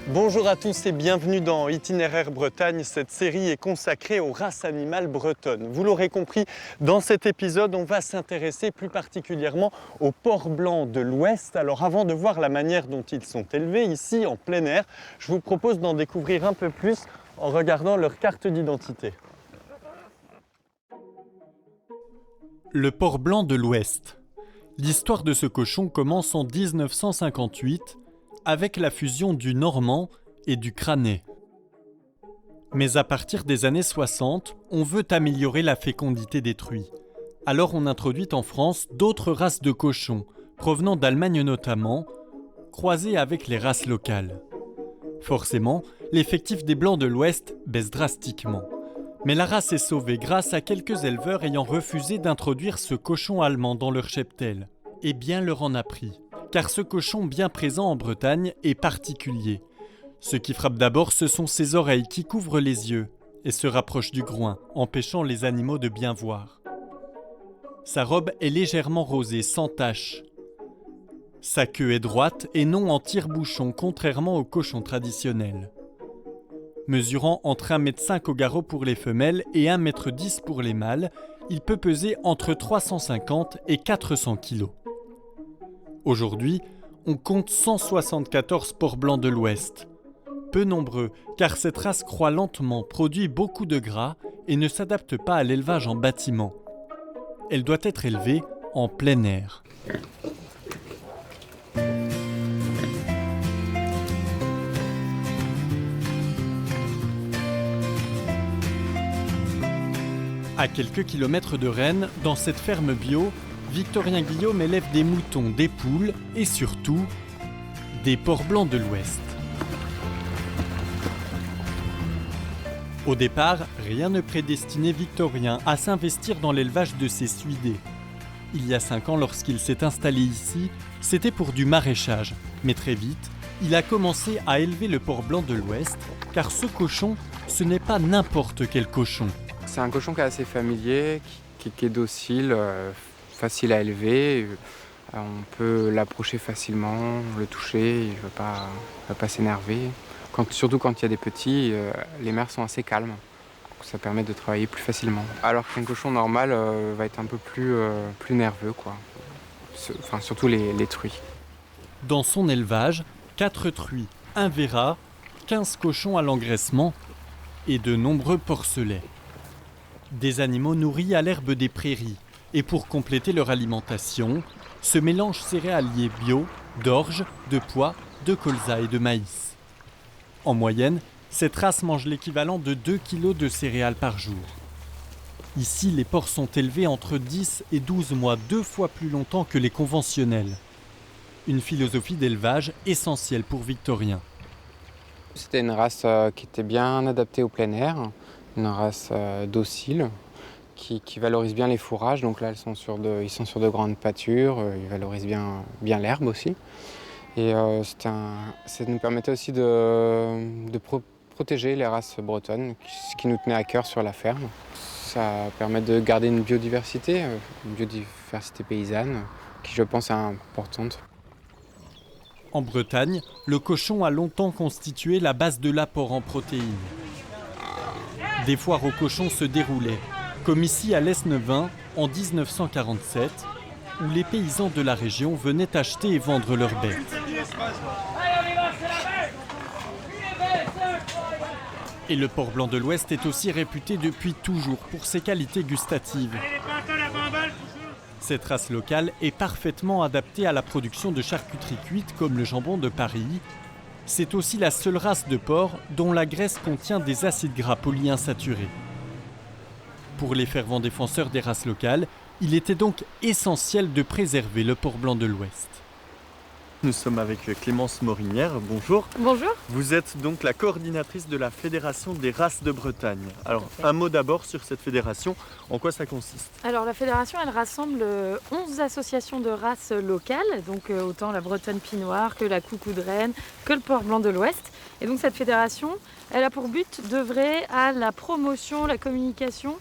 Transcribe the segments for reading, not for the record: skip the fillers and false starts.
Bonjour à tous et bienvenue dans Itinéraire Bretagne. Cette série est consacrée aux races animales bretonnes. Vous l'aurez compris, dans cet épisode, on va s'intéresser plus particulièrement aux porcs blancs de l'Ouest. Alors avant de voir la manière dont ils sont élevés ici en plein air, je vous propose d'en découvrir un peu plus en regardant leur carte d'identité. Le porc blanc de l'Ouest. L'histoire de ce cochon commence en 1958 avec la fusion du normand et du cranais. Mais à partir des années 60, on veut améliorer la fécondité des truies. Alors on introduit en France d'autres races de cochons, provenant d'Allemagne notamment, croisées avec les races locales. Forcément, l'effectif des blancs de l'Ouest baisse drastiquement. Mais la race est sauvée grâce à quelques éleveurs ayant refusé d'introduire ce cochon allemand dans leur cheptel. Et bien leur en a pris, car ce cochon bien présent en Bretagne est particulier. Ce qui frappe d'abord, ce sont ses oreilles qui couvrent les yeux et se rapprochent du groin, empêchant les animaux de bien voir. Sa robe est légèrement rosée, sans tache. Sa queue est droite et non en tire-bouchon, contrairement au cochon traditionnel. Mesurant entre 1,5 m au garrot pour les femelles et 1,10 m pour les mâles, il peut peser entre 350 et 400 kg. Aujourd'hui, on compte 174 porcs blancs de l'Ouest. Peu nombreux, car cette race croît lentement, produit beaucoup de gras et ne s'adapte pas à l'élevage en bâtiment. Elle doit être élevée en plein air. À quelques kilomètres de Rennes, dans cette ferme bio, Victorien Guillaume élève des moutons, des poules et surtout des porcs blancs de l'Ouest. Au départ, rien ne prédestinait Victorien à s'investir dans l'élevage de ces suidés. Il y a 5 ans, lorsqu'il s'est installé ici, c'était pour du maraîchage. Mais très vite, il a commencé à élever le porc blanc de l'Ouest, car ce cochon, ce n'est pas n'importe quel cochon. C'est un cochon qui est assez familier, qui est docile, facile à élever. On peut l'approcher facilement, le toucher, il ne va pas s'énerver. Surtout quand il y a des petits, les mères sont assez calmes. Ça permet de travailler plus facilement. Alors qu'un cochon normal va être un peu plus nerveux, quoi. Surtout les truies. Dans son élevage, 4 truies, un verra, 15 cochons à l'engraissement et de nombreux porcelets. Des animaux nourris à l'herbe des prairies. Et pour compléter leur alimentation, ce mélange céréalier bio d'orge, de pois, de colza et de maïs. En moyenne, cette race mange l'équivalent de 2 kg de céréales par jour. Ici, les porcs sont élevés entre 10 et 12 mois, 2 fois plus longtemps que les conventionnels. Une philosophie d'élevage essentielle pour Victorien. C'était une race qui était bien adaptée au plein air, une race docile, qui valorise bien les fourrages. Donc là, ils sont sur de grandes pâtures, ils valorisent bien l'herbe aussi. Et ça nous permettait aussi de protéger les races bretonnes, ce qui nous tenait à cœur sur la ferme. Ça permet de garder une biodiversité paysanne, qui je pense est importante. En Bretagne, le cochon a longtemps constitué la base de l'apport en protéines. Des foires aux cochons se déroulaient, comme ici à l'Esnevin en 1947, où les paysans de la région venaient acheter et vendre leurs bêtes. Et le porc blanc de l'Ouest est aussi réputé depuis toujours pour ses qualités gustatives. Cette race locale est parfaitement adaptée à la production de charcuteries cuites comme le jambon de Paris. C'est aussi la seule race de porc dont la graisse contient des acides gras polyinsaturés. Pour les fervents défenseurs des races locales, il était donc essentiel de préserver le porc blanc de l'Ouest. Nous sommes avec Clémence Morinière, bonjour. Bonjour. Vous êtes donc la coordinatrice de la Fédération des races de Bretagne. Alors un mot d'abord sur cette fédération, en quoi ça consiste? Alors la fédération, elle rassemble 11 associations de races locales, donc autant la bretonne pie-noire que la coucou de Rennes, que le porc blanc de l'Ouest. Et donc cette fédération, elle a pour but d'œuvrer à la promotion, la communication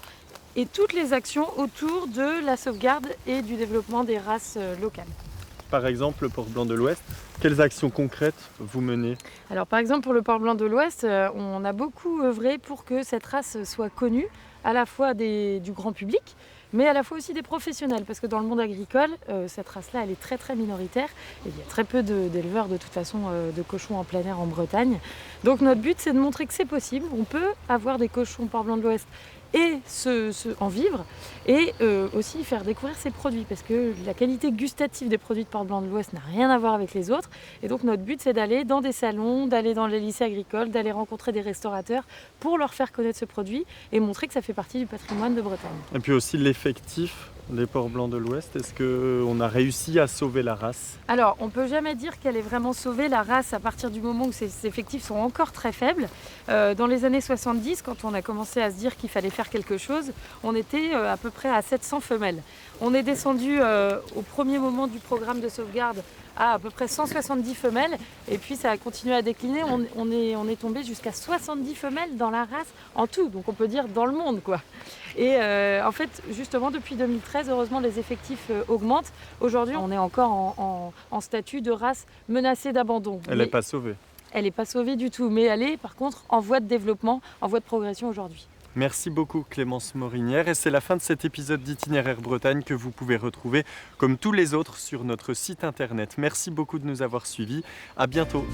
et toutes les actions autour de la sauvegarde et du développement des races locales. Par exemple, le porc blanc de l'Ouest, Quelles actions concrètes vous menez? Alors par exemple pour le Port Blanc de l'Ouest, on a beaucoup œuvré pour que cette race soit connue à la fois du grand public, mais à la fois aussi des professionnels, parce que dans le monde agricole, cette race-là, elle est très très minoritaire, et il y a très peu d'éleveurs de toute façon de cochons en plein air en Bretagne. Donc notre but, c'est de montrer que c'est possible, on peut avoir des cochons Port Blanc de l'Ouest et en vivre, et aussi faire découvrir ces produits, parce que la qualité gustative des produits de Port Blanc de l'Ouest n'a rien à voir avec les autres, et donc notre but, c'est d'aller dans des salons, d'aller dans les lycées agricoles, d'aller rencontrer des restaurateurs pour leur faire connaître ce produit et montrer que ça fait partie du patrimoine de Bretagne. Et puis aussi l'effectif des Ports Blancs de l'Ouest, est-ce qu'on a réussi à sauver la race? Alors, on ne peut jamais dire qu'elle est vraiment sauvée, la race, à partir du moment où ses effectifs sont encore très faibles. Dans les années 70, quand on a commencé à se dire qu'il fallait faire quelque chose, on était à peu près à 700 femelles. On est descendu au premier moment du programme de sauvegarde à peu près 170 femelles, et puis ça a continué à décliner. On est tombé jusqu'à 70 femelles dans la race en tout, donc on peut dire dans le monde, quoi. Et en fait, justement, depuis 2013, heureusement, les effectifs augmentent. Aujourd'hui, on est encore en statut de race menacée d'abandon. Elle n'est pas sauvée. Elle n'est pas sauvée du tout, mais elle est par contre en voie de développement, en voie de progression aujourd'hui. Merci beaucoup Clémence Morinière, et c'est la fin de cet épisode d'Itinéraire Bretagne que vous pouvez retrouver comme tous les autres sur notre site internet. Merci beaucoup de nous avoir suivis, à bientôt.